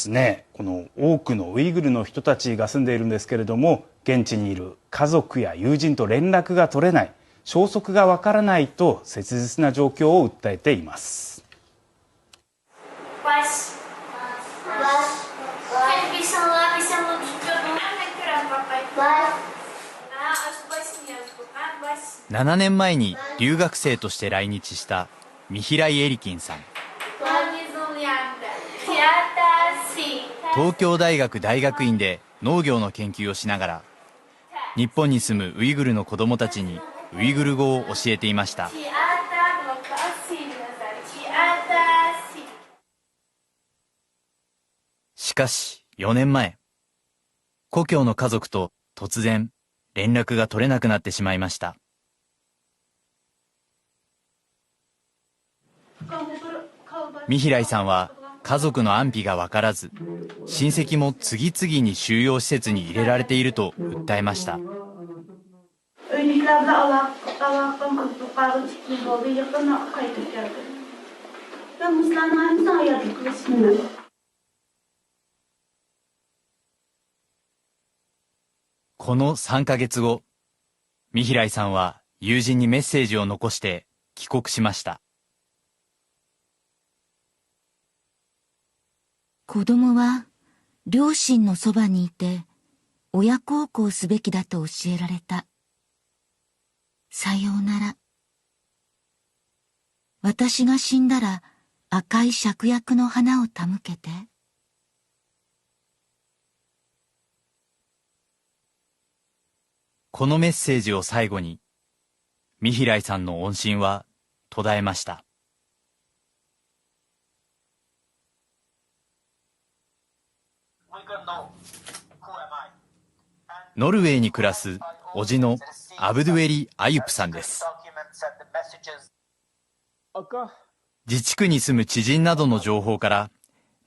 ですね、この多くのウイグルの人たちが住んでいるんですけれども、現地にいる家族や友人と連絡が取れない、消息がわからないと切実な状況を訴えています。7年前に留学生として来日したミヒライ・エリキンさん。東京大学大学院で農業の研究をしながら、日本に住むウイグルの子どもたちにウイグル語を教えていました。しかし4年前、故郷の家族と突然連絡が取れなくなってしまいました。ミヒライさんは家族の安否が分からず、親戚も次々に収容施設に入れられていると訴えました。この3ヶ月後、ミヒライさんは友人にメッセージを残して帰国しました。子供は両親のそばにいて親孝行すべきだと教えられた。さようなら。私が死んだら赤い芍薬の花を手向けて。このメッセージを最後に、ミヒライさんの音信は途絶えました。ノルウェーに暮らす叔父のアブドゥエリ・アユプさんです。自治区に住む知人などの情報から、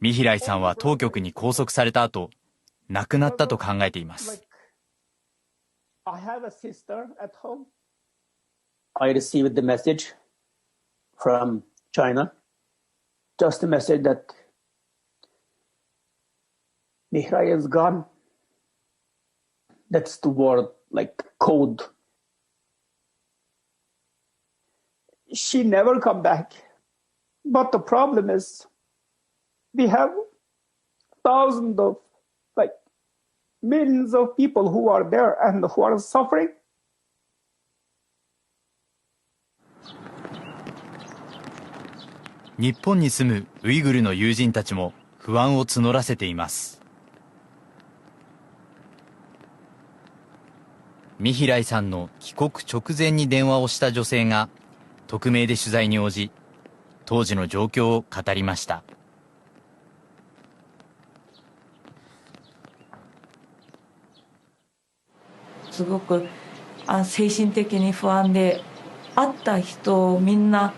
ミヒライさんは当局に拘束された後、亡くなったと考えています。I received the message from China, just a message that Mihrai is gone. That's the word, like code. She never come back. But the problem is, we have thousands of, like, millions of people who are there and who are suffering. 日本に住むウイグルの友人たちも不安を募らせています。ミヒライさんの帰国直前に電話をした女性が匿名で取材に応じ、当時の状況を語りました。すごく精神的に不安で、会った人みんな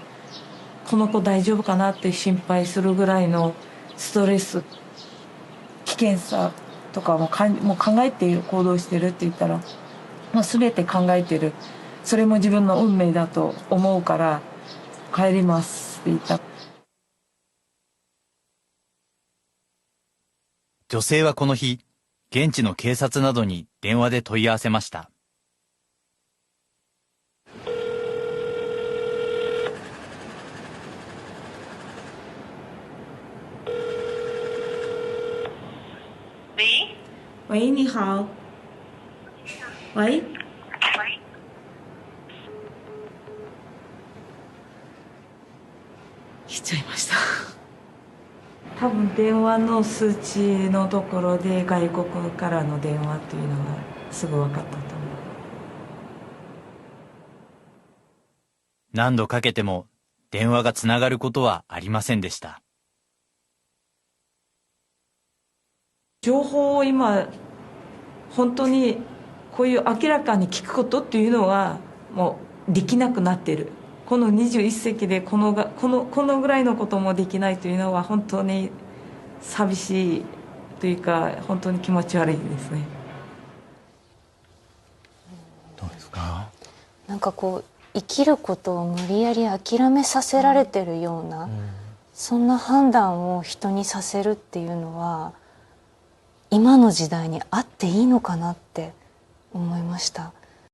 この子大丈夫かなって心配するぐらいのストレス、危険さとかもう考えて行動してるって言ったら、もう全て考えてる。それも自分の運命だと思うから帰りますって言った。女性はこの日、現地の警察などに電話で問い合わせました。喂，你好。喂。来ちゃいました。多分電話の数値のところで外国からの電話というのがすぐ分かったと思う。何度かけても電話がつながることはありませんでした。情報を今本当にこういう明らかに聞くことっていうのはもうできなくなってる。この21世紀でこのぐらいのこともできないというのは本当に寂しいというか、本当に気持ち悪いですね。どうですか？なんかこう生きることを無理やり諦めさせられてるような、そんな判断を人にさせるっていうのは今の時代にあっていいのかなって思いました。